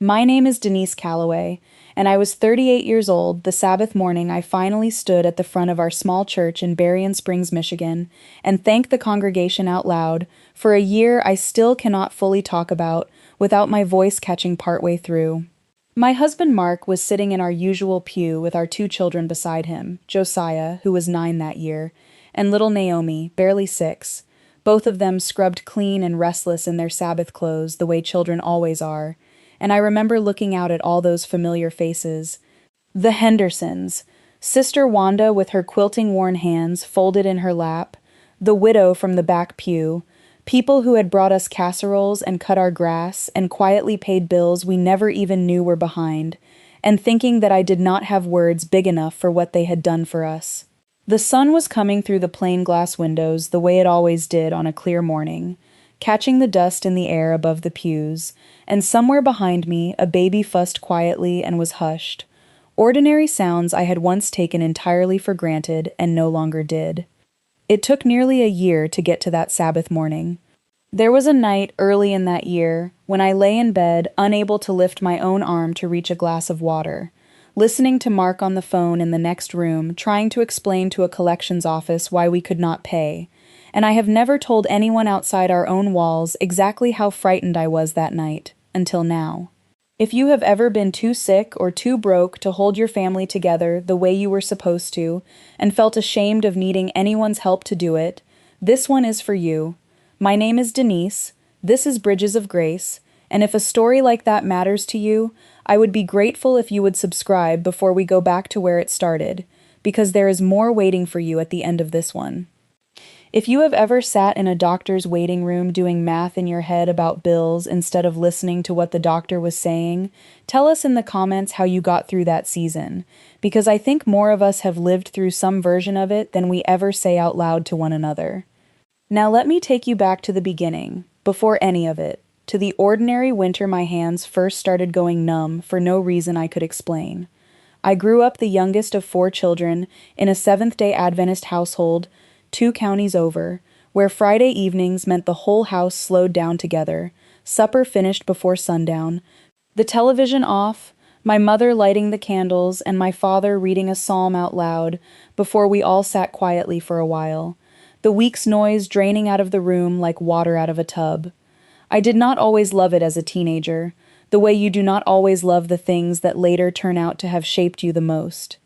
My name is Denise Calloway, and I was 38 years old the Sabbath morning I finally stood at the front of our small church in Berrien Springs, Michigan, and thanked the congregation out loud for a year I still cannot fully talk about without my voice catching partway through. My husband Mark was sitting in our usual pew with our two children beside him, Josiah, who was 9 that year, and little Naomi, barely 6, both of them scrubbed clean and restless in their Sabbath clothes the way children always are. And I remember looking out at all those familiar faces. The Hendersons, Sister Wanda with her quilting-worn hands folded in her lap, the widow from the back pew, people who had brought us casseroles and cut our grass and quietly paid bills we never even knew were behind, and thinking that I did not have words big enough for what they had done for us. The sun was coming through the plain glass windows the way it always did on a clear morning, catching the dust in the air above the pews, and somewhere behind me a baby fussed quietly and was hushed. Ordinary sounds I had once taken entirely for granted and no longer did. It took nearly a year to get to that Sabbath morning. There was a night early in that year when I lay in bed, unable to lift my own arm to reach a glass of water, listening to Mark on the phone in the next room, trying to explain to a collections office why we could not pay. And I have never told anyone outside our own walls exactly how frightened I was that night, until now. If you have ever been too sick or too broke to hold your family together the way you were supposed to, and felt ashamed of needing anyone's help to do it, this one is for you. My name is Denise, this is Bridges of Grace, and if a story like that matters to you, I would be grateful if you would subscribe before we go back to where it started, because there is more waiting for you at the end of this one. If you have ever sat in a doctor's waiting room doing math in your head about bills instead of listening to what the doctor was saying, tell us in the comments how you got through that season, because I think more of us have lived through some version of it than we ever say out loud to one another. Now let me take you back to the beginning, before any of it, to the ordinary winter my hands first started going numb for no reason I could explain. I grew up the youngest of 4 children in a Seventh-day Adventist household 2 counties over, where Friday evenings meant the whole house slowed down together, supper finished before sundown, the television off, my mother lighting the candles, and my father reading a psalm out loud before we all sat quietly for a while, the week's noise draining out of the room like water out of a tub. I did not always love it as a teenager, the way you do not always love the things that later turn out to have shaped you the most.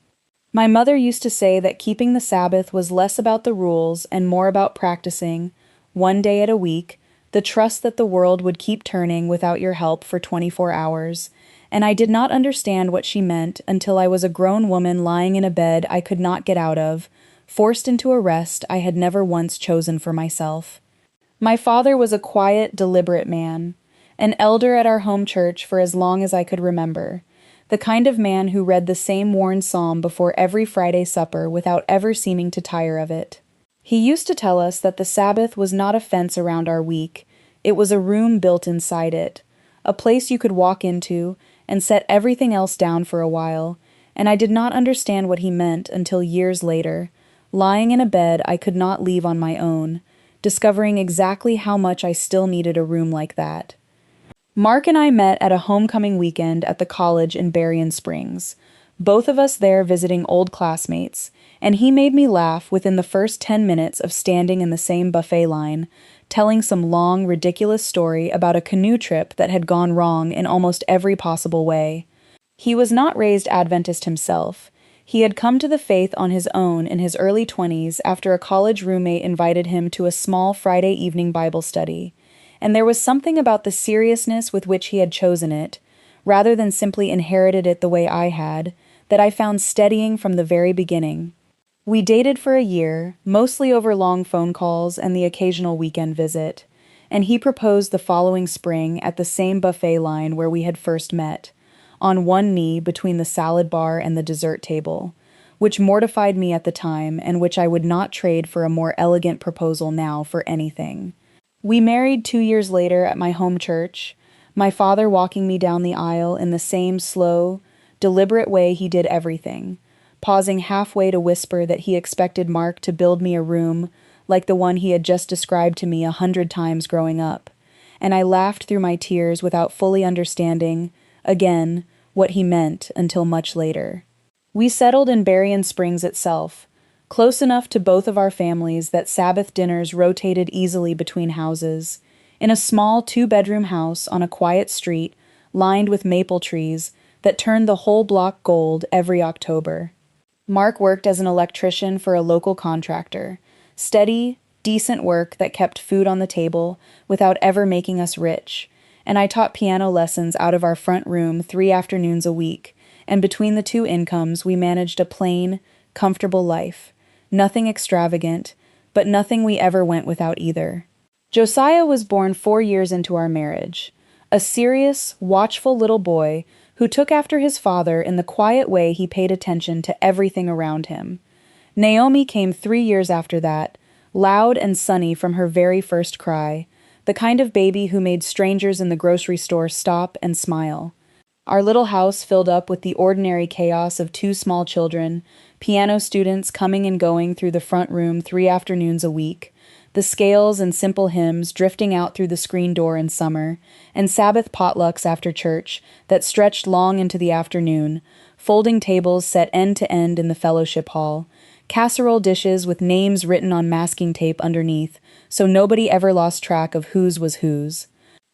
My mother used to say that keeping the Sabbath was less about the rules and more about practicing, one day at a week, the trust that the world would keep turning without your help for 24 hours, and I did not understand what she meant until I was a grown woman lying in a bed I could not get out of, forced into a rest I had never once chosen for myself. My father was a quiet, deliberate man, an elder at our home church for as long as I could remember, the kind of man who read the same worn psalm before every Friday supper without ever seeming to tire of it. He used to tell us that the Sabbath was not a fence around our week, it was a room built inside it, a place you could walk into and set everything else down for a while, and I did not understand what he meant until years later, lying in a bed I could not leave on my own, discovering exactly how much I still needed a room like that. Mark and I met at a homecoming weekend at the college in Berrien Springs, both of us there visiting old classmates, and he made me laugh within the first 10 minutes of standing in the same buffet line, telling some long, ridiculous story about a canoe trip that had gone wrong in almost every possible way. He was not raised Adventist himself. He had come to the faith on his own in his early 20s after a college roommate invited him to a small Friday evening Bible study. And there was something about the seriousness with which he had chosen it, rather than simply inherited it the way I had, that I found steadying from the very beginning. We dated for a year, mostly over long phone calls and the occasional weekend visit, and he proposed the following spring at the same buffet line where we had first met, on one knee between the salad bar and the dessert table, which mortified me at the time and which I would not trade for a more elegant proposal now for anything. We married 2 years later at my home church, my father walking me down the aisle in the same slow, deliberate way he did everything, pausing halfway to whisper that he expected Mark to build me a room like the one he had just described to me 100 times growing up, and I laughed through my tears without fully understanding, again, what he meant until much later. We settled in Berrien Springs itself, close enough to both of our families that Sabbath dinners rotated easily between houses, in a small two-bedroom house on a quiet street lined with maple trees that turned the whole block gold every October. Mark worked as an electrician for a local contractor. Steady, decent work that kept food on the table without ever making us rich. And I taught piano lessons out of our front room 3 afternoons a week, and between the two incomes we managed a plain, comfortable life. Nothing extravagant, but nothing we ever went without either. Josiah was born 4 years into our marriage. A serious, watchful little boy who took after his father in the quiet way he paid attention to everything around him. Naomi came 3 years after that, loud and sunny from her very first cry, the kind of baby who made strangers in the grocery store stop and smile. Our little house filled up with the ordinary chaos of 2 small children, piano students coming and going through the front room 3 afternoons a week, the scales and simple hymns drifting out through the screen door in summer, and Sabbath potlucks after church that stretched long into the afternoon, folding tables set end to end in the fellowship hall, casserole dishes with names written on masking tape underneath, so nobody ever lost track of whose was whose.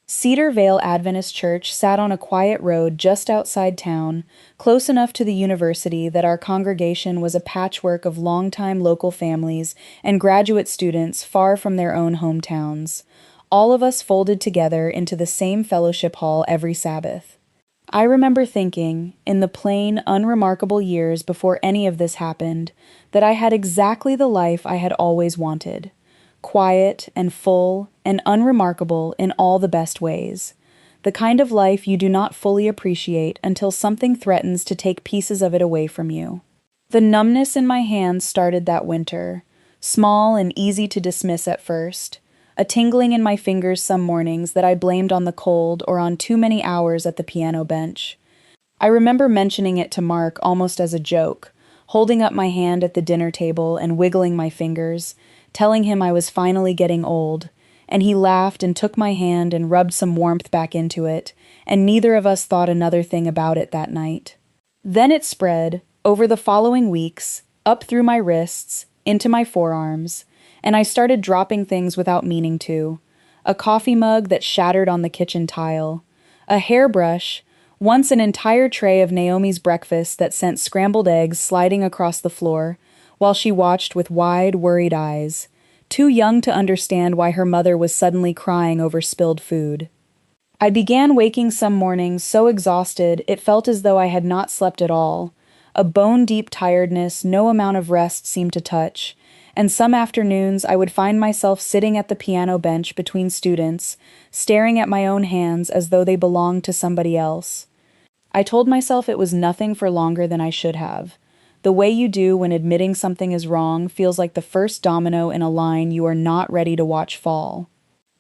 Cedar Vale Adventist Church sat on a quiet road just outside town, close enough to the university that our congregation was a patchwork of longtime local families and graduate students far from their own hometowns. All of us folded together into the same fellowship hall every Sabbath. I remember thinking, in the plain, unremarkable years before any of this happened, that I had exactly the life I had always wanted. Quiet and full and unremarkable in all the best ways. The kind of life you do not fully appreciate until something threatens to take pieces of it away from you. The numbness in my hands started that winter, small and easy to dismiss at first. A tingling in my fingers some mornings that I blamed on the cold or on too many hours at the piano bench. I remember mentioning it to Mark almost as a joke, holding up my hand at the dinner table and wiggling my fingers, telling him I was finally getting old, and he laughed and took my hand and rubbed some warmth back into it, and neither of us thought another thing about it that night. Then it spread, over the following weeks, up through my wrists, into my forearms, and I started dropping things without meaning to. A coffee mug that shattered on the kitchen tile. A hairbrush, once an entire tray of Naomi's breakfast that sent scrambled eggs sliding across the floor, while she watched with wide, worried eyes, too young to understand why her mother was suddenly crying over spilled food. I began waking some mornings so exhausted it felt as though I had not slept at all, a bone-deep tiredness no amount of rest seemed to touch, and some afternoons I would find myself sitting at the piano bench between students, staring at my own hands as though they belonged to somebody else. I told myself it was nothing for longer than I should have. The way you do when admitting something is wrong feels like the first domino in a line you are not ready to watch fall.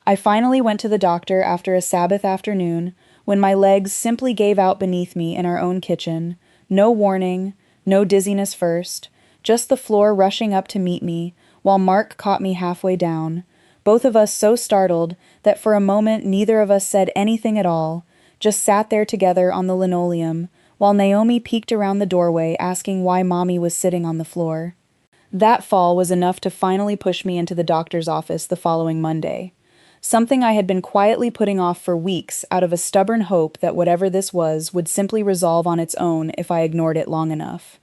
I finally went to the doctor after a Sabbath afternoon, when my legs simply gave out beneath me in our own kitchen. No warning, no dizziness first, just the floor rushing up to meet me, while Mark caught me halfway down, both of us so startled that for a moment neither of us said anything at all, just sat there together on the linoleum, while Naomi peeked around the doorway asking why Mommy was sitting on the floor. That fall was enough to finally push me into the doctor's office the following Monday. Something I had been quietly putting off for weeks out of a stubborn hope that whatever this was would simply resolve on its own if I ignored it long enough.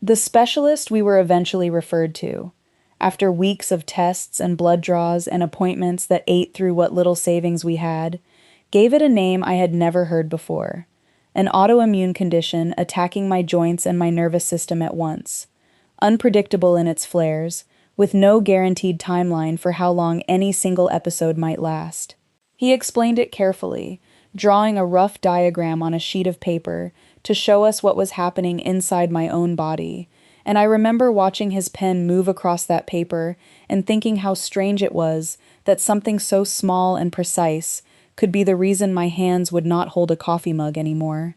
The specialist we were eventually referred to, after weeks of tests and blood draws and appointments that ate through what little savings we had, gave it a name I had never heard before. An autoimmune condition attacking my joints and my nervous system at once. Unpredictable in its flares, with no guaranteed timeline for how long any single episode might last. He explained it carefully, drawing a rough diagram on a sheet of paper to show us what was happening inside my own body, and I remember watching his pen move across that paper and thinking how strange it was that something so small and precise could be the reason my hands would not hold a coffee mug anymore.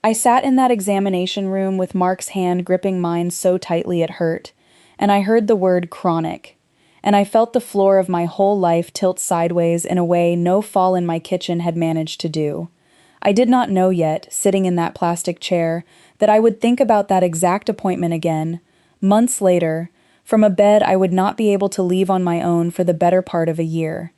I sat in that examination room with Mark's hand gripping mine so tightly it hurt, and I heard the word chronic, and I felt the floor of my whole life tilt sideways in a way no fall in my kitchen had managed to do. I did not know yet, sitting in that plastic chair, that I would think about that exact appointment again, months later, from a bed I would not be able to leave on my own for the better part of a year.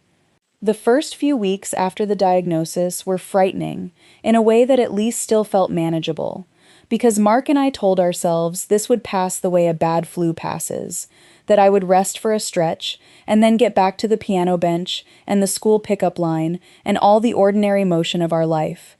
The first few weeks after the diagnosis were frightening, in a way that at least still felt manageable, because Mark and I told ourselves this would pass the way a bad flu passes, that I would rest for a stretch, and then get back to the piano bench and the school pickup line and all the ordinary motion of our life.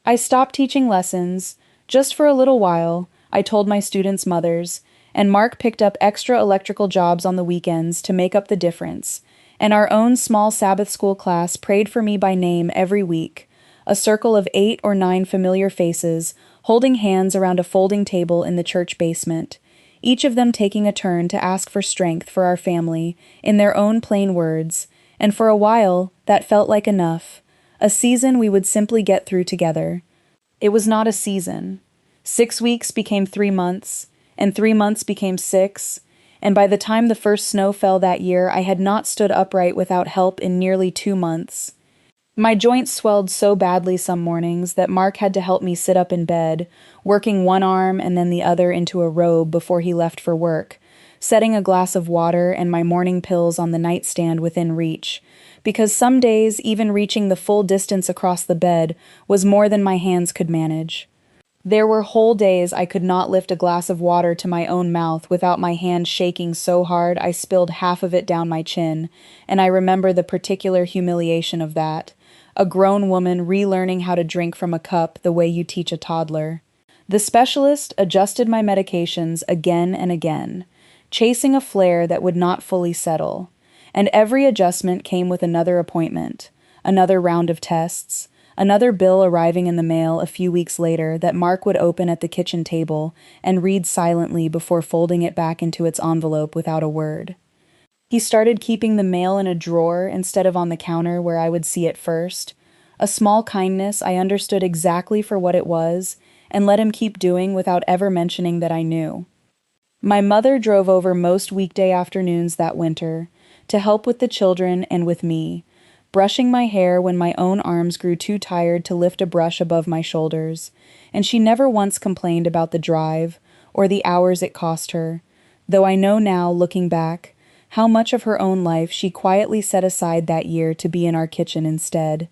I stopped teaching lessons, just for a little while, I told my students' mothers, and Mark picked up extra electrical jobs on the weekends to make up the difference, and our own small Sabbath school class prayed for me by name every week, a circle of 8 or 9 familiar faces, holding hands around a folding table in the church basement, each of them taking a turn to ask for strength for our family in their own plain words, and for a while that felt like enough, a season we would simply get through together. It was not a season. 6 weeks became 3 months, and 3 months became 6, and by the time the first snow fell that year, I had not stood upright without help in nearly 2 months. My joints swelled so badly some mornings that Mark had to help me sit up in bed, working one arm and then the other into a robe before he left for work, setting a glass of water and my morning pills on the nightstand within reach, because some days even reaching the full distance across the bed was more than my hands could manage. There were whole days I could not lift a glass of water to my own mouth without my hand shaking so hard I spilled half of it down my chin, and I remember the particular humiliation of that. A grown woman relearning how to drink from a cup the way you teach a toddler. The specialist adjusted my medications again and again, chasing a flare that would not fully settle, and every adjustment came with another appointment, another round of tests, another bill arriving in the mail a few weeks later that Mark would open at the kitchen table and read silently before folding it back into its envelope without a word. He started keeping the mail in a drawer instead of on the counter where I would see it first, a small kindness I understood exactly for what it was and let him keep doing without ever mentioning that I knew. My mother drove over most weekday afternoons that winter to help with the children and with me, brushing my hair when my own arms grew too tired to lift a brush above my shoulders, and she never once complained about the drive or the hours it cost her, though I know now, looking back, how much of her own life she quietly set aside that year to be in our kitchen instead.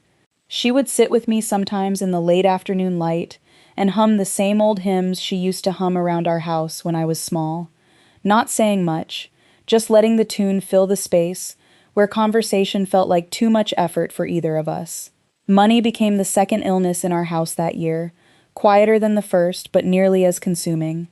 She would sit with me sometimes in the late afternoon light and hum the same old hymns she used to hum around our house when I was small, not saying much, just letting the tune fill the space where conversation felt like too much effort for either of us. Money became the second illness in our house that year, quieter than the first, but nearly as consuming.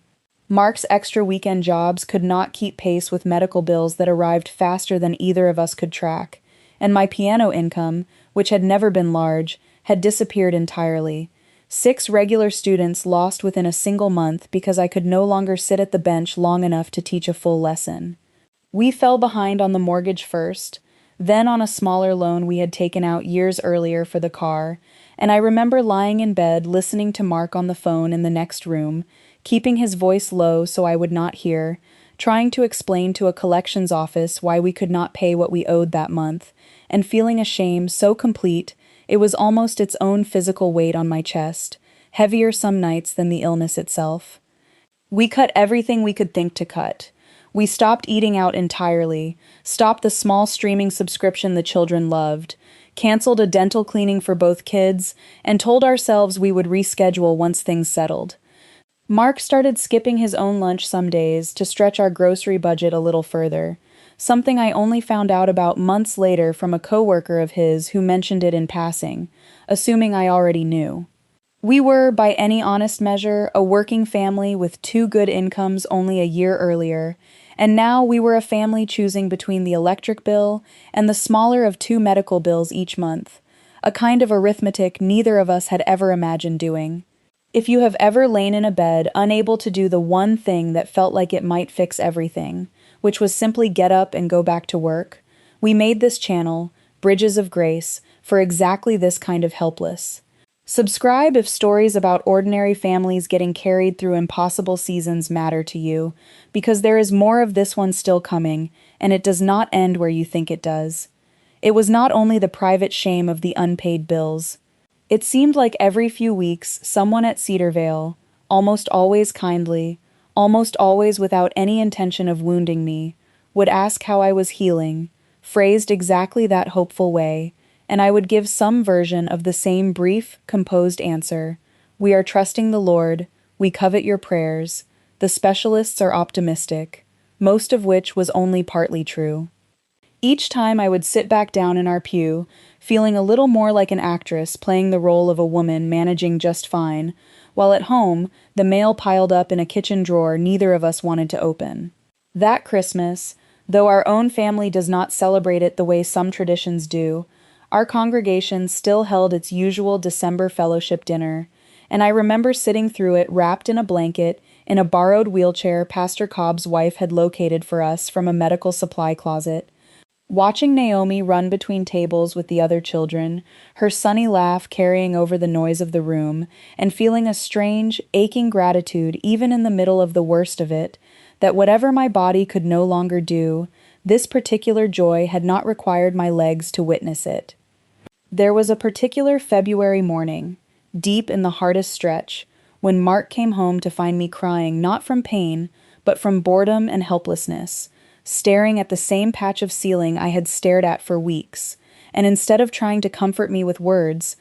Mark's extra weekend jobs could not keep pace with medical bills that arrived faster than either of us could track, and my piano income, which had never been large, had disappeared entirely. 6 regular students lost within a single month because I could no longer sit at the bench long enough to teach a full lesson. We fell behind on the mortgage first, then on a smaller loan we had taken out years earlier for the car, and I remember lying in bed listening to Mark on the phone in the next room, keeping his voice low so I would not hear, trying to explain to a collections office why we could not pay what we owed that month, and feeling a shame so complete it was almost its own physical weight on my chest, heavier some nights than the illness itself. We cut everything we could think to cut. We stopped eating out entirely, stopped the small streaming subscription the children loved, canceled a dental cleaning for both kids, and told ourselves we would reschedule once things settled. Mark started skipping his own lunch some days to stretch our grocery budget a little further, something I only found out about months later from a coworker of his who mentioned it in passing, assuming I already knew. We were, by any honest measure, a working family with 2 good incomes only a year earlier, and now we were a family choosing between the electric bill and the smaller of 2 medical bills each month, a kind of arithmetic neither of us had ever imagined doing. If you have ever lain in a bed unable to do the one thing that felt like it might fix everything, which was simply get up and go back to work, we made this channel, Bridges of Grace, for exactly this kind of helpless. Subscribe if stories about ordinary families getting carried through impossible seasons matter to you, because there is more of this one still coming, and it does not end where you think it does. It was not only the private shame of the unpaid bills. It seemed like every few weeks someone at Cedarvale, almost always kindly, almost always without any intention of wounding me, would ask how I was healing, phrased exactly that hopeful way, and I would give some version of the same brief, composed answer. We are trusting the Lord, we covet your prayers, the specialists are optimistic, most of which was only partly true. Each time I would sit back down in our pew, feeling a little more like an actress playing the role of a woman managing just fine, while at home, the mail piled up in a kitchen drawer neither of us wanted to open. That Christmas, though our own family does not celebrate it the way some traditions do, our congregation still held its usual December fellowship dinner, and I remember sitting through it wrapped in a blanket in a borrowed wheelchair Pastor Cobb's wife had located for us from a medical supply closet. Watching Naomi run between tables with the other children, her sunny laugh carrying over the noise of the room, and feeling a strange, aching gratitude even in the middle of the worst of it, that whatever my body could no longer do, this particular joy had not required my legs to witness it. There was a particular February morning, deep in the hardest stretch, when Mark came home to find me crying not from pain, but from boredom and helplessness, staring at the same patch of ceiling I had stared at for weeks, and instead of trying to comfort me with words,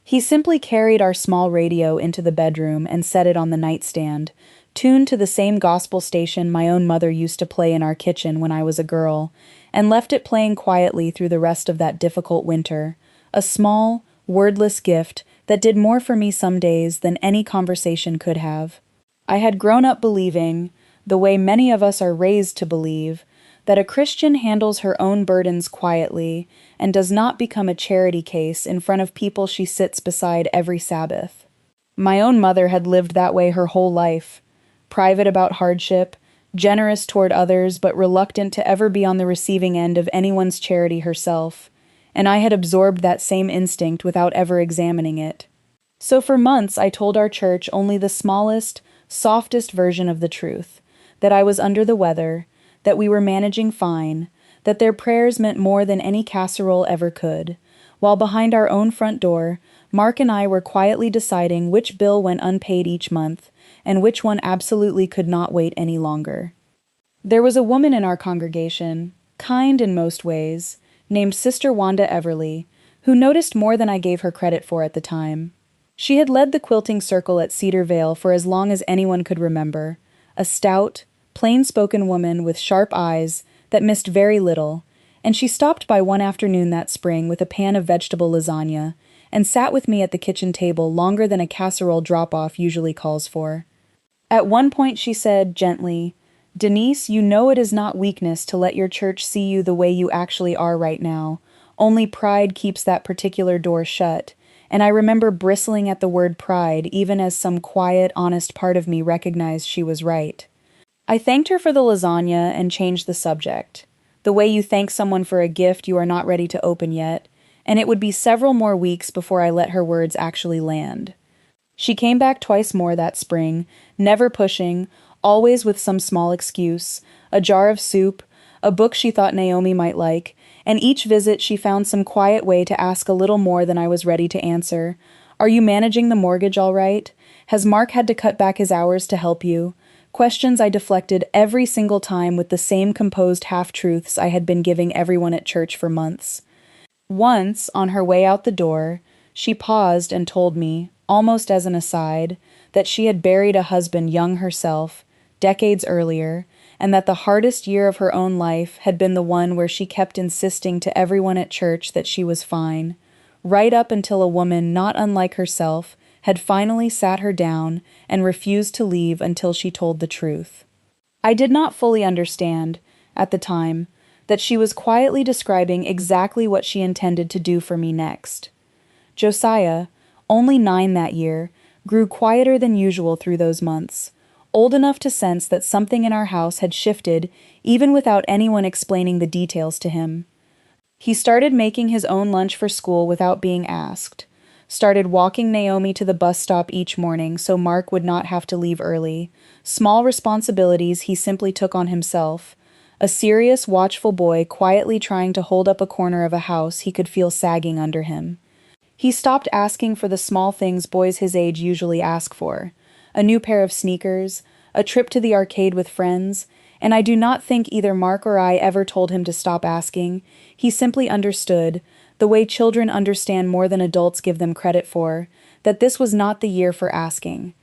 he simply carried our small radio into the bedroom and set it on the nightstand, tuned to the same gospel station my own mother used to play in our kitchen when I was a girl, and left it playing quietly through the rest of that difficult winter, a small, wordless gift that did more for me some days than any conversation could have. I had grown up believing, the way many of us are raised to believe, that a Christian handles her own burdens quietly and does not become a charity case in front of people she sits beside every Sabbath. My own mother had lived that way her whole life, private about hardship, generous toward others but reluctant to ever be on the receiving end of anyone's charity herself, and I had absorbed that same instinct without ever examining it. So for months I told our church only the smallest, softest version of the truth, that I was under the weather, that we were managing fine, that their prayers meant more than any casserole ever could, while behind our own front door, Mark and I were quietly deciding which bill went unpaid each month, and which one absolutely could not wait any longer. There was a woman in our congregation, kind in most ways, named Sister Wanda Everly, who noticed more than I gave her credit for at the time. She had led the quilting circle at Cedar Vale for as long as anyone could remember, a stout, plain-spoken woman with sharp eyes that missed very little, and she stopped by one afternoon that spring with a pan of vegetable lasagna and sat with me at the kitchen table longer than a casserole drop-off usually calls for. At one point she said, gently, "Denise, you know it is not weakness to let your church see you the way you actually are right now. Only pride keeps that particular door shut." And I remember bristling at the word pride even as some quiet, honest part of me recognized she was right. I thanked her for the lasagna and changed the subject, the way you thank someone for a gift you are not ready to open yet, and it would be several more weeks before I let her words actually land. She came back twice more that spring, never pushing, always with some small excuse, a jar of soup, a book she thought Naomi might like, and each visit she found some quiet way to ask a little more than I was ready to answer. Are you managing the mortgage all right? Has Mark had to cut back his hours to help you? Questions I deflected every single time with the same composed half-truths I had been giving everyone at church for months. Once, on her way out the door, she paused and told me, almost as an aside, that she had buried a husband young herself, decades earlier, and that the hardest year of her own life had been the one where she kept insisting to everyone at church that she was fine, right up until a woman not unlike herself had finally sat her down and refused to leave until she told the truth. I did not fully understand, at the time, that she was quietly describing exactly what she intended to do for me next. Josiah, only 9 that year, grew quieter than usual through those months, old enough to sense that something in our house had shifted even without anyone explaining the details to him. He started making his own lunch for school without being asked, started walking Naomi to the bus stop each morning so Mark would not have to leave early, small responsibilities he simply took on himself, a serious, watchful boy quietly trying to hold up a corner of a house he could feel sagging under him. He stopped asking for the small things boys his age usually ask for: a new pair of sneakers, a trip to the arcade with friends, and I do not think either Mark or I ever told him to stop asking. He simply understood, the way children understand more than adults give them credit for, that this was not the year for asking.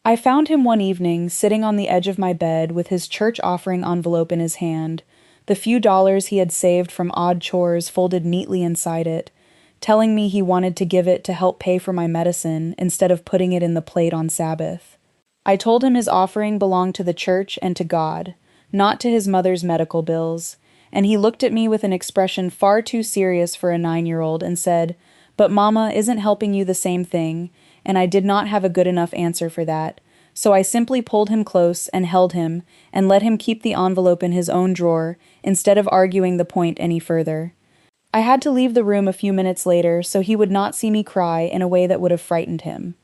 I found him one evening, sitting on the edge of my bed with his church offering envelope in his hand, the few dollars he had saved from odd chores folded neatly inside it, telling me he wanted to give it to help pay for my medicine instead of putting it in the plate on Sabbath. I told him his offering belonged to the church and to God, not to his mother's medical bills, and he looked at me with an expression far too serious for a 9-year-old and said, "But Mama, isn't helping you the same thing?" And I did not have a good enough answer for that, so I simply pulled him close and held him and let him keep the envelope in his own drawer instead of arguing the point any further. I had to leave the room a few minutes later so he would not see me cry in a way that would have frightened him.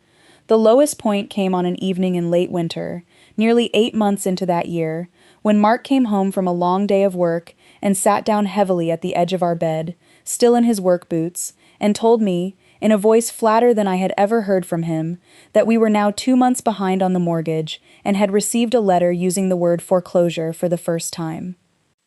The lowest point came on an evening in late winter, nearly 8 months into that year, when Mark came home from a long day of work and sat down heavily at the edge of our bed, still in his work boots, and told me, in a voice flatter than I had ever heard from him, that we were now 2 months behind on the mortgage and had received a letter using the word foreclosure for the first time.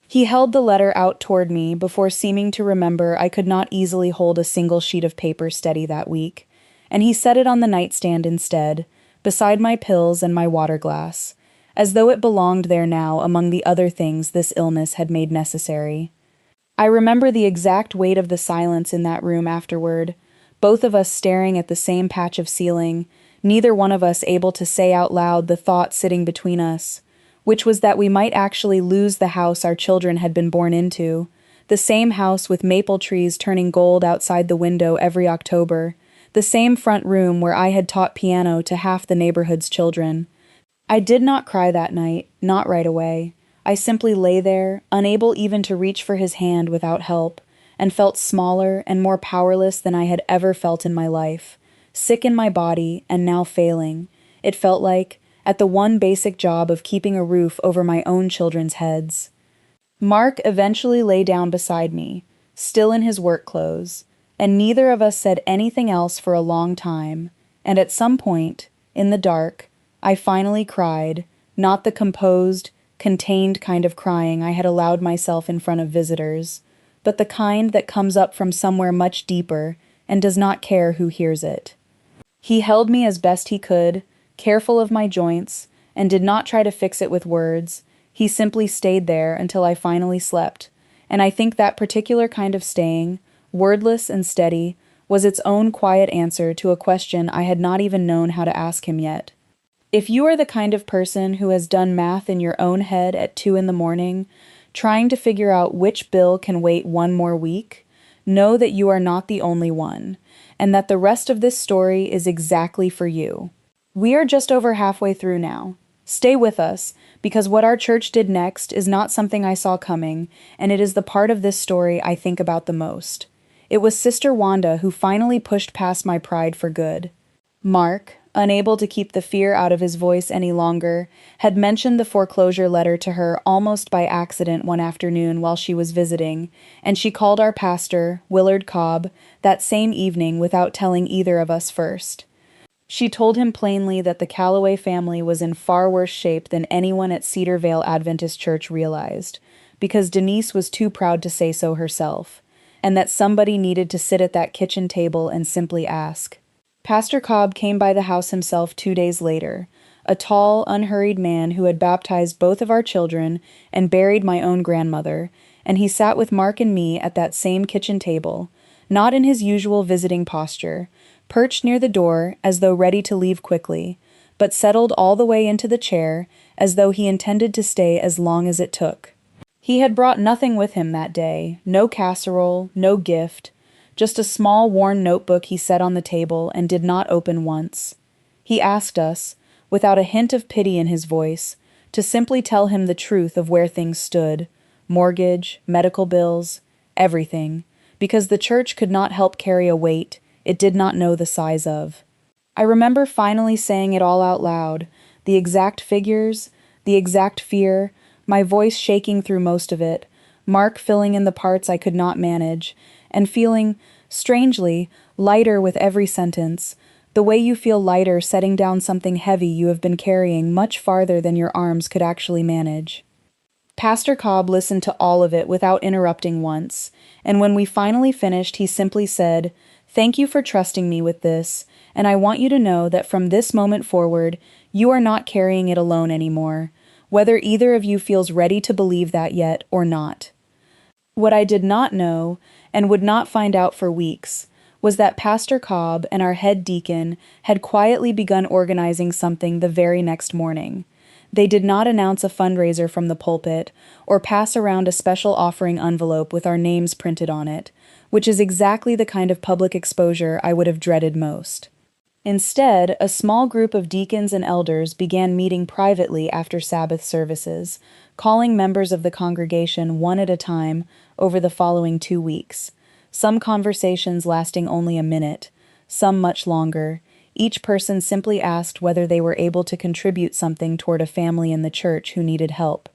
He held the letter out toward me before seeming to remember I could not easily hold a single sheet of paper steady that week, and he set it on the nightstand instead, beside my pills and my water glass, as though it belonged there now among the other things this illness had made necessary. I remember the exact weight of the silence in that room afterward, both of us staring at the same patch of ceiling, neither one of us able to say out loud the thought sitting between us, which was that we might actually lose the house our children had been born into, the same house with maple trees turning gold outside the window every October, the same front room where I had taught piano to half the neighborhood's children. I did not cry that night, not right away. I simply lay there, unable even to reach for his hand without help, and felt smaller and more powerless than I had ever felt in my life, sick in my body and now failing, it felt like, at the one basic job of keeping a roof over my own children's heads. Mark eventually lay down beside me, still in his work clothes, and neither of us said anything else for a long time, and at some point, in the dark, I finally cried, not the composed, contained kind of crying I had allowed myself in front of visitors, but the kind that comes up from somewhere much deeper and does not care who hears it. He held me as best he could, careful of my joints, and did not try to fix it with words. He simply stayed there until I finally slept, and I think that particular kind of staying, wordless and steady, was its own quiet answer to a question I had not even known how to ask him yet. If you are the kind of person who has done math in your own head at 2 a.m, trying to figure out which bill can wait one more week, know that you are not the only one, and that the rest of this story is exactly for you. We are just over halfway through now. Stay with us, because what our church did next is not something I saw coming, and it is the part of this story I think about the most. It was Sister Wanda who finally pushed past my pride for good. Mark, unable to keep the fear out of his voice any longer, had mentioned the foreclosure letter to her almost by accident one afternoon while she was visiting, and she called our pastor, Willard Cobb, that same evening without telling either of us first. She told him plainly that the Calloway family was in far worse shape than anyone at Cedarvale Adventist Church realized, because Denise was too proud to say so herself, and that somebody needed to sit at that kitchen table and simply ask. Pastor Cobb came by the house himself 2 days later, a tall, unhurried man who had baptized both of our children and buried my own grandmother, and he sat with Mark and me at that same kitchen table, not in his usual visiting posture, perched near the door as though ready to leave quickly, but settled all the way into the chair as though he intended to stay as long as it took. He had brought nothing with him that day, no casserole, no gift, just a small worn notebook he set on the table and did not open once. He asked us, without a hint of pity in his voice, to simply tell him the truth of where things stood, mortgage, medical bills, everything, because the church could not help carry a weight it did not know the size of. I remember finally saying it all out loud, the exact figures, the exact fear, my voice shaking through most of it, Mark filling in the parts I could not manage, and feeling, strangely, lighter with every sentence, the way you feel lighter setting down something heavy you have been carrying much farther than your arms could actually manage. Pastor Cobb listened to all of it without interrupting once, and when we finally finished, he simply said, "Thank you for trusting me with this, and I want you to know that from this moment forward, you are not carrying it alone anymore, whether either of you feels ready to believe that yet or not." What I did not know, and would not find out for weeks, was that Pastor Cobb and our head deacon had quietly begun organizing something the very next morning. They did not announce a fundraiser from the pulpit or pass around a special offering envelope with our names printed on it, which is exactly the kind of public exposure I would have dreaded most. Instead, a small group of deacons and elders began meeting privately after Sabbath services, calling members of the congregation one at a time over the following 2 weeks. Some conversations lasting only a minute, some much longer. Each person simply asked whether they were able to contribute something toward a family in the church who needed help.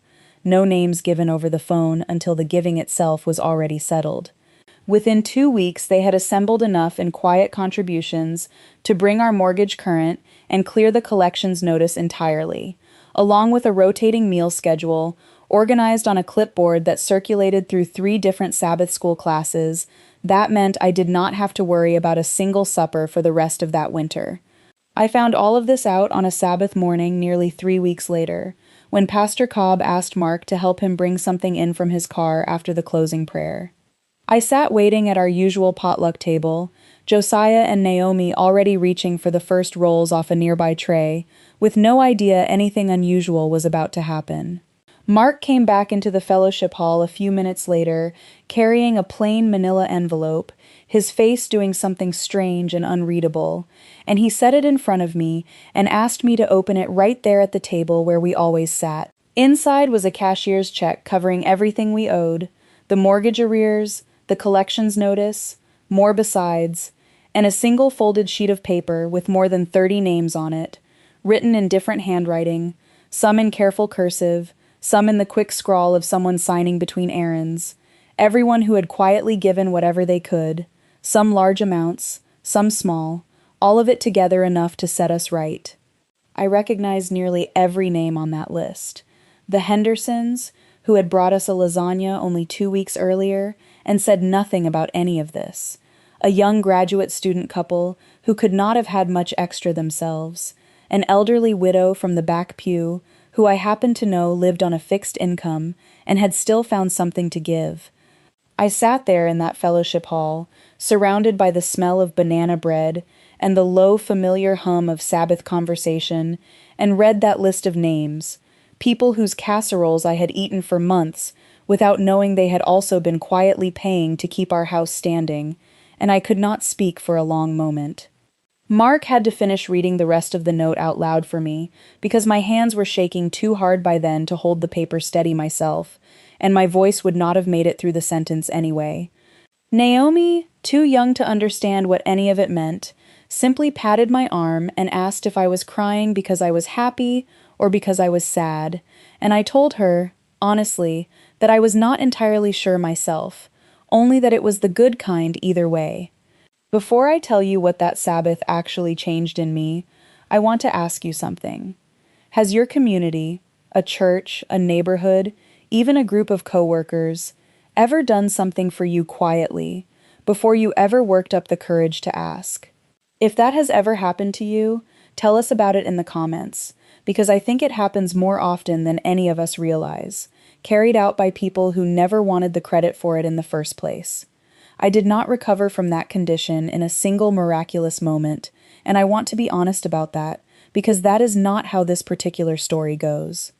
No names given over the phone until the giving itself was already settled. Within 2 weeks, they had assembled enough in quiet contributions to bring our mortgage current and clear the collections notice entirely, along with a rotating meal schedule organized on a clipboard that circulated through 3 different Sabbath school classes. That meant I did not have to worry about a single supper for the rest of that winter. I found all of this out on a Sabbath morning nearly 3 weeks later, when Pastor Cobb asked Mark to help him bring something in from his car after the closing prayer. I sat waiting at our usual potluck table, Josiah and Naomi already reaching for the first rolls off a nearby tray, with no idea anything unusual was about to happen. Mark came back into the fellowship hall a few minutes later, carrying a plain manila envelope, his face doing something strange and unreadable, and he set it in front of me and asked me to open it right there at the table where we always sat. Inside was a cashier's check covering everything we owed, the mortgage arrears, the collections notice, more besides, and a single folded sheet of paper with more than 30 names on it, written in different handwriting, some in careful cursive, some in the quick scrawl of someone signing between errands, everyone who had quietly given whatever they could, some large amounts, some small, all of it together enough to set us right. I recognized nearly every name on that list. The Hendersons, who had brought us a lasagna only 2 weeks earlier and said nothing about any of this. A young graduate student couple who could not have had much extra themselves. An elderly widow from the back pew who I happened to know lived on a fixed income and had still found something to give. I sat there in that fellowship hall, surrounded by the smell of banana bread and the low familiar hum of Sabbath conversation, and read that list of names, people whose casseroles I had eaten for months without knowing they had also been quietly paying to keep our house standing, and I could not speak for a long moment. Mark had to finish reading the rest of the note out loud for me, because my hands were shaking too hard by then to hold the paper steady myself, and my voice would not have made it through the sentence anyway. Naomi, too young to understand what any of it meant, simply patted my arm and asked if I was crying because I was happy or because I was sad, and I told her, honestly, that I was not entirely sure myself, only that it was the good kind either way. Before I tell you what that Sabbath actually changed in me, I want to ask you something. Has your community, a church, a neighborhood, even a group of coworkers, ever done something for you quietly, before you ever worked up the courage to ask? If that has ever happened to you, tell us about it in the comments, because I think it happens more often than any of us realize, carried out by people who never wanted the credit for it in the first place. I did not recover from that condition in a single miraculous moment, and I want to be honest about that, because that is not how this particular story goes.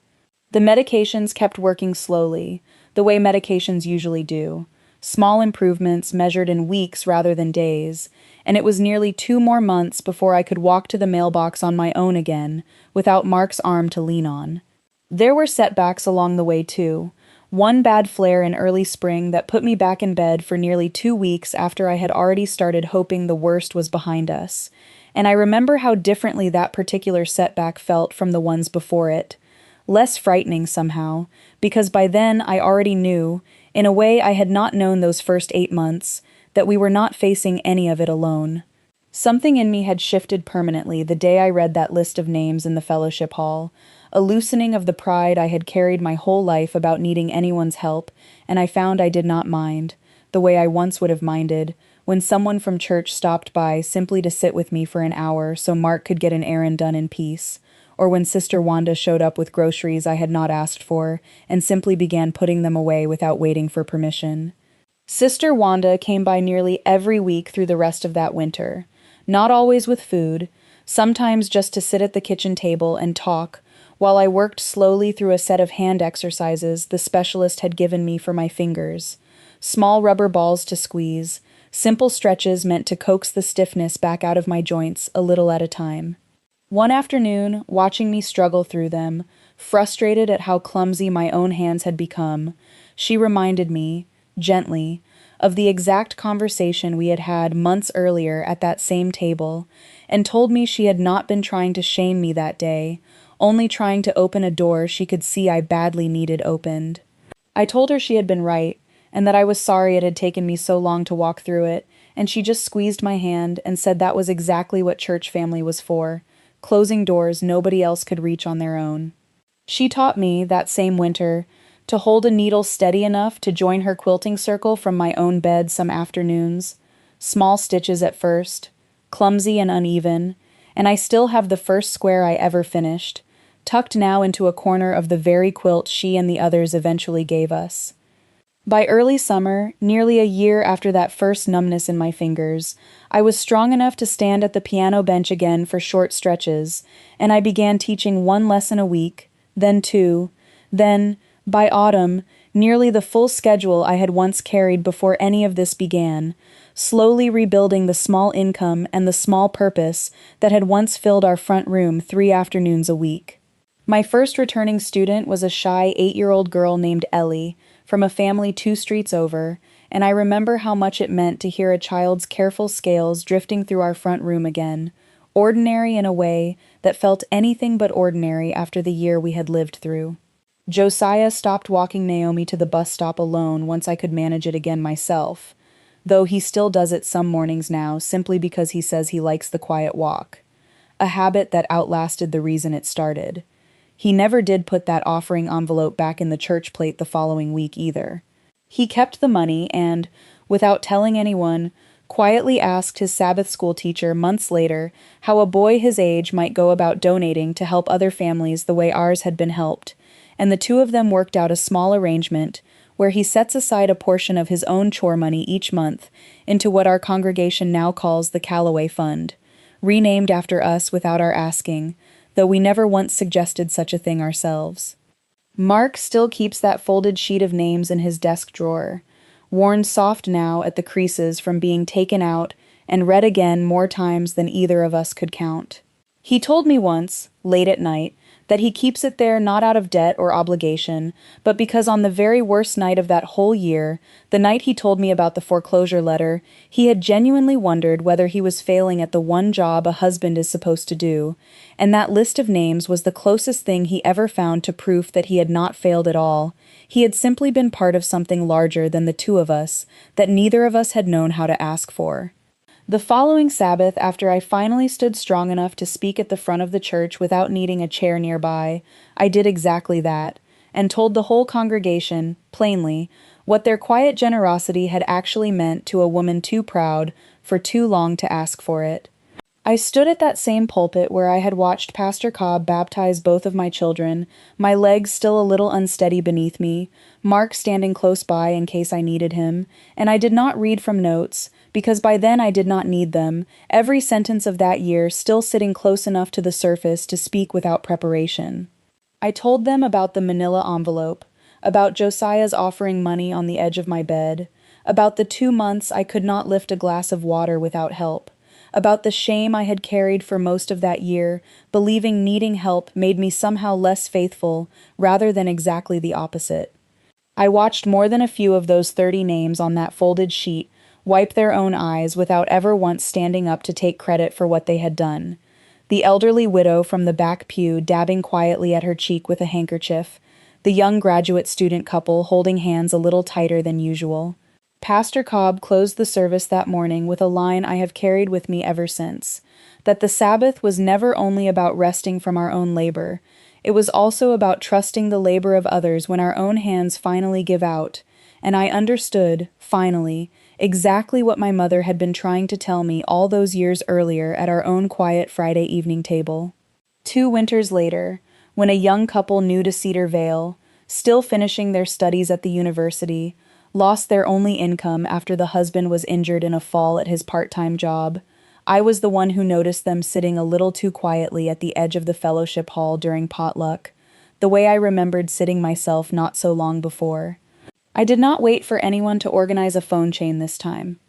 The medications kept working slowly, the way medications usually do, small improvements measured in weeks rather than days, and it was nearly 2 more months before I could walk to the mailbox on my own again, without Mark's arm to lean on. There were setbacks along the way too. One bad flare in early spring that put me back in bed for nearly 2 weeks after I had already started hoping the worst was behind us, and I remember how differently that particular setback felt from the ones before it. Less frightening somehow, because by then I already knew, in a way I had not known those first 8 months, that we were not facing any of it alone. Something in me had shifted permanently the day I read that list of names in the fellowship hall, a loosening of the pride I had carried my whole life about needing anyone's help, and I found I did not mind, the way I once would have minded, when someone from church stopped by simply to sit with me for an hour so Mark could get an errand done in peace, or when Sister Wanda showed up with groceries I had not asked for and simply began putting them away without waiting for permission. Sister Wanda came by nearly every week through the rest of that winter, not always with food, sometimes just to sit at the kitchen table and talk, while I worked slowly through a set of hand exercises the specialist had given me for my fingers. Small rubber balls to squeeze, simple stretches meant to coax the stiffness back out of my joints a little at a time. One afternoon, watching me struggle through them, frustrated at how clumsy my own hands had become, she reminded me, gently, of the exact conversation we had had months earlier at that same table, and told me she had not been trying to shame me that day, only trying to open a door she could see I badly needed opened. I told her she had been right, and that I was sorry it had taken me so long to walk through it, and she just squeezed my hand and said that was exactly what church family was for, closing doors nobody else could reach on their own. She taught me, that same winter, to hold a needle steady enough to join her quilting circle from my own bed some afternoons, small stitches at first, clumsy and uneven, and I still have the first square I ever finished, tucked now into a corner of the very quilt she and the others eventually gave us. By early summer, nearly a year after that first numbness in my fingers, I was strong enough to stand at the piano bench again for short stretches, and I began teaching one lesson a week, then two, then, by autumn, nearly the full schedule I had once carried before any of this began, slowly rebuilding the small income and the small purpose that had once filled our front room 3 afternoons a week. My first returning student was a shy 8-year-old girl named Ellie, from a family 2 streets over, and I remember how much it meant to hear a child's careful scales drifting through our front room again, ordinary in a way that felt anything but ordinary after the year we had lived through. Josiah stopped walking Naomi to the bus stop alone once I could manage it again myself, though he still does it some mornings now simply because he says he likes the quiet walk, a habit that outlasted the reason it started. He never did put that offering envelope back in the church plate the following week either. He kept the money and, without telling anyone, quietly asked his Sabbath school teacher months later how a boy his age might go about donating to help other families the way ours had been helped, and the two of them worked out a small arrangement where he sets aside a portion of his own chore money each month into what our congregation now calls the Callaway Fund, renamed after us without our asking, though we never once suggested such a thing ourselves. Mark still keeps that folded sheet of names in his desk drawer, worn soft now at the creases from being taken out and read again more times than either of us could count. He told me once, late at night, that he keeps it there not out of debt or obligation, but because on the very worst night of that whole year, the night he told me about the foreclosure letter, he had genuinely wondered whether he was failing at the one job a husband is supposed to do, and that list of names was the closest thing he ever found to proof that he had not failed at all. He had simply been part of something larger than the two of us, that neither of us had known how to ask for. The following Sabbath, after I finally stood strong enough to speak at the front of the church without needing a chair nearby, I did exactly that, and told the whole congregation, plainly, what their quiet generosity had actually meant to a woman too proud for too long to ask for it. I stood at that same pulpit where I had watched Pastor Cobb baptize both of my children, my legs still a little unsteady beneath me, Mark standing close by in case I needed him, and I did not read from notes, because by then I did not need them, every sentence of that year still sitting close enough to the surface to speak without preparation. I told them about the manila envelope, about Josiah's offering money on the edge of my bed, about the 2 months I could not lift a glass of water without help, about the shame I had carried for most of that year, believing needing help made me somehow less faithful rather than exactly the opposite. I watched more than a few of those 30 names on that folded sheet wipe their own eyes without ever once standing up to take credit for what they had done. The elderly widow from the back pew dabbing quietly at her cheek with a handkerchief, the young graduate student couple holding hands a little tighter than usual. Pastor Cobb closed the service that morning with a line I have carried with me ever since, that the Sabbath was never only about resting from our own labor, it was also about trusting the labor of others when our own hands finally give out, and I understood, finally, exactly what my mother had been trying to tell me all those years earlier at our own quiet Friday evening table. 2 winters later, when a young couple new to Cedar Vale, still finishing their studies at the university, lost their only income after the husband was injured in a fall at his part-time job, I was the one who noticed them sitting a little too quietly at the edge of the fellowship hall during potluck, the way I remembered sitting myself not so long before. I did not wait for anyone to organize a phone chain this time.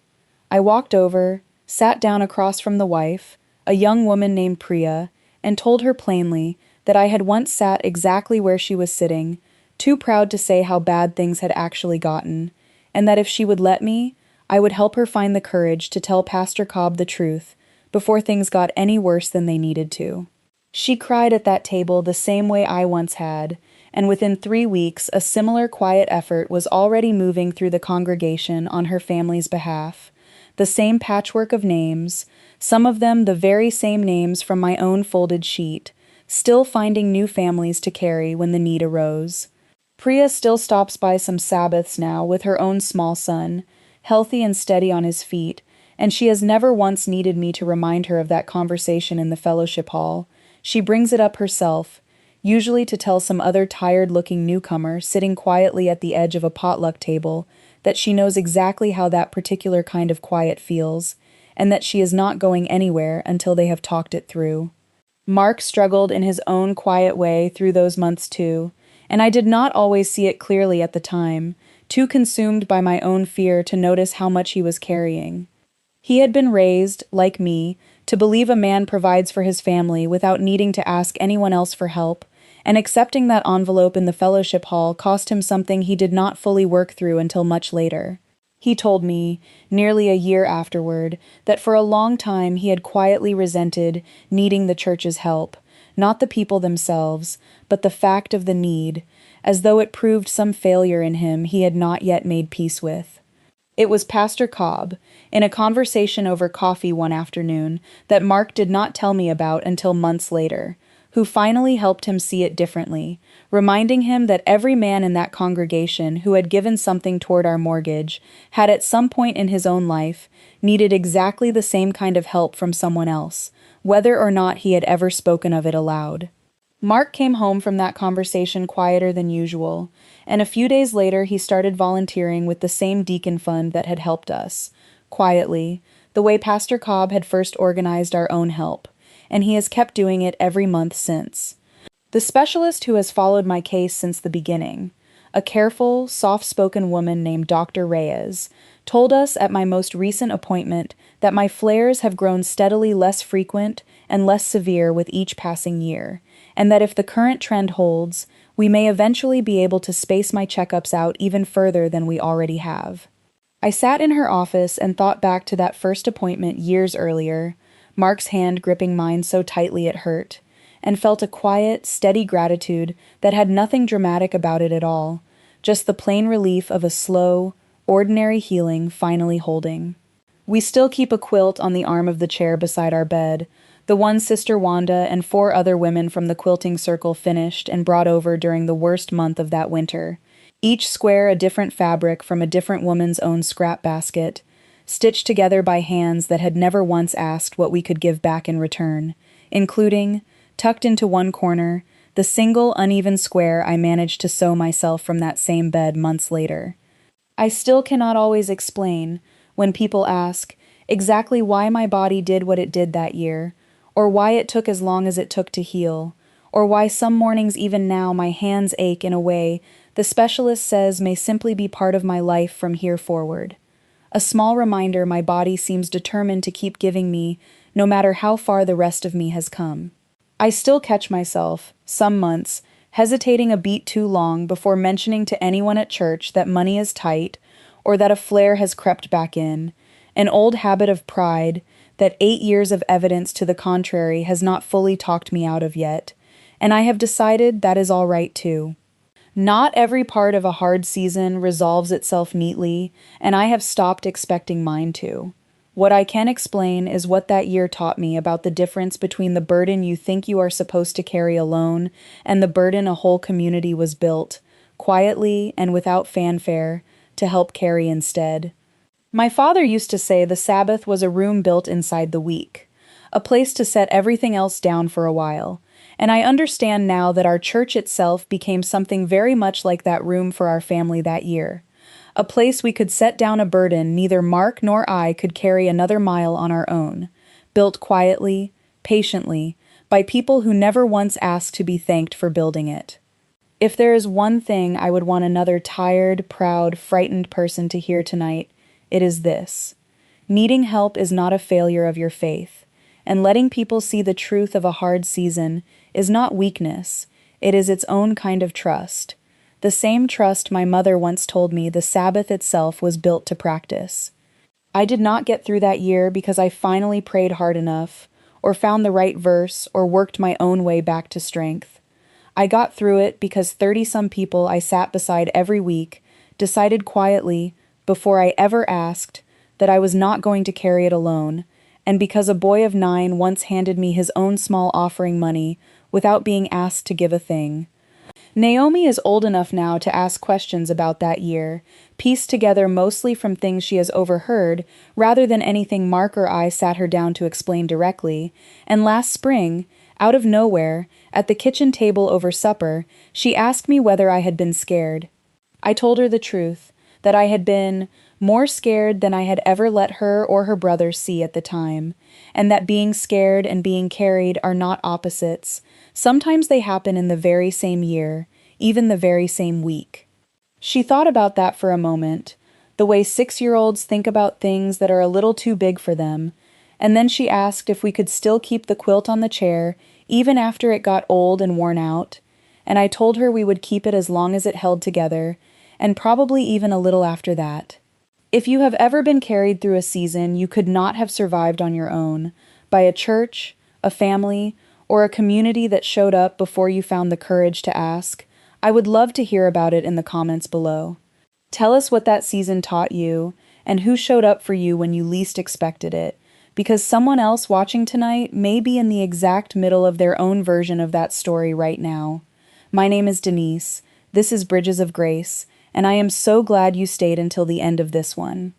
I walked over, sat down across from the wife, a young woman named Priya, and told her plainly that I had once sat exactly where she was sitting, too proud to say how bad things had actually gotten, and that if she would let me, I would help her find the courage to tell Pastor Cobb the truth before things got any worse than they needed to. She cried at that table the same way I once had, and within 3 weeks a similar quiet effort was already moving through the congregation on her family's behalf. The same patchwork of names, some of them the very same names from my own folded sheet, still finding new families to carry when the need arose. Priya still stops by some Sabbaths now with her own small son, healthy and steady on his feet, and she has never once needed me to remind her of that conversation in the fellowship hall. She brings it up herself, usually to tell some other tired-looking newcomer sitting quietly at the edge of a potluck table that she knows exactly how that particular kind of quiet feels, and that she is not going anywhere until they have talked it through. Mark struggled in his own quiet way through those months too, and I did not always see it clearly at the time, too consumed by my own fear to notice how much he was carrying. He had been raised, like me, to believe a man provides for his family without needing to ask anyone else for help, and accepting that envelope in the fellowship hall cost him something he did not fully work through until much later. He told me, nearly a year afterward, that for a long time he had quietly resented needing the church's help, not the people themselves, but the fact of the need, as though it proved some failure in him he had not yet made peace with. It was Pastor Cobb, in a conversation over coffee one afternoon, that Mark did not tell me about until months later, who finally helped him see it differently, reminding him that every man in that congregation who had given something toward our mortgage had at some point in his own life needed exactly the same kind of help from someone else, whether or not he had ever spoken of it aloud. Mark came home from that conversation quieter than usual, and a few days later he started volunteering with the same deacon fund that had helped us, quietly, the way Pastor Cobb had first organized our own help, and he has kept doing it every month since. The specialist who has followed my case since the beginning, a careful, soft-spoken woman named Dr. Reyes, told us at my most recent appointment that my flares have grown steadily less frequent and less severe with each passing year, and that if the current trend holds, we may eventually be able to space my checkups out even further than we already have. I sat in her office and thought back to that first appointment years earlier, Mark's hand gripping mine so tightly it hurt, and felt a quiet, steady gratitude that had nothing dramatic about it at all, just the plain relief of a slow, ordinary healing finally holding. We still keep a quilt on the arm of the chair beside our bed, the one Sister Wanda and 4 other women from the quilting circle finished and brought over during the worst month of that winter, each square a different fabric from a different woman's own scrap basket, stitched together by hands that had never once asked what we could give back in return, including, tucked into one corner, the single uneven square I managed to sew myself from that same bed months later. I still cannot always explain, when people ask, exactly why my body did what it did that year, or why it took as long as it took to heal, or why some mornings even now my hands ache in a way the specialist says may simply be part of my life from here forward. A small reminder my body seems determined to keep giving me, no matter how far the rest of me has come. I still catch myself, some months, hesitating a beat too long before mentioning to anyone at church that money is tight, or that a flare has crept back in, an old habit of pride that 8 years of evidence to the contrary has not fully talked me out of yet, and I have decided that is all right too. Not every part of a hard season resolves itself neatly, and I have stopped expecting mine to. What I can explain is what that year taught me about the difference between the burden you think you are supposed to carry alone and the burden a whole community was built, quietly and without fanfare, to help carry instead. My father used to say the Sabbath was a room built inside the week, a place to set everything else down for a while. And I understand now that our church itself became something very much like that room for our family that year. A place we could set down a burden neither Mark nor I could carry another mile on our own, built quietly, patiently, by people who never once asked to be thanked for building it. If there is one thing I would want another tired, proud, frightened person to hear tonight, it is this: needing help is not a failure of your faith, and letting people see the truth of a hard season is not weakness, it is its own kind of trust. The same trust my mother once told me the Sabbath itself was built to practice. I did not get through that year because I finally prayed hard enough, or found the right verse, or worked my own way back to strength. I got through it because 30-some people I sat beside every week decided quietly, before I ever asked, that I was not going to carry it alone, and because a boy of 9 once handed me his own small offering money without being asked to give a thing. Naomi is old enough now to ask questions about that year, pieced together mostly from things she has overheard, rather than anything Mark or I sat her down to explain directly, and last spring, out of nowhere, at the kitchen table over supper, she asked me whether I had been scared. I told her the truth, that I had been more scared than I had ever let her or her brothers see at the time, and that being scared and being carried are not opposites. Sometimes they happen in the very same year, even the very same week. She thought about that for a moment, the way 6-year-olds think about things that are a little too big for them, and then she asked if we could still keep the quilt on the chair even after it got old and worn out, and I told her we would keep it as long as it held together, and probably even a little after that. If you have ever been carried through a season you could not have survived on your own, by a church, a family, or a community that showed up before you found the courage to ask, I would love to hear about it in the comments below. Tell us what that season taught you, and who showed up for you when you least expected it, because someone else watching tonight may be in the exact middle of their own version of that story right now. My name is Denise. This is Bridges of Grace, and I am so glad you stayed until the end of this one.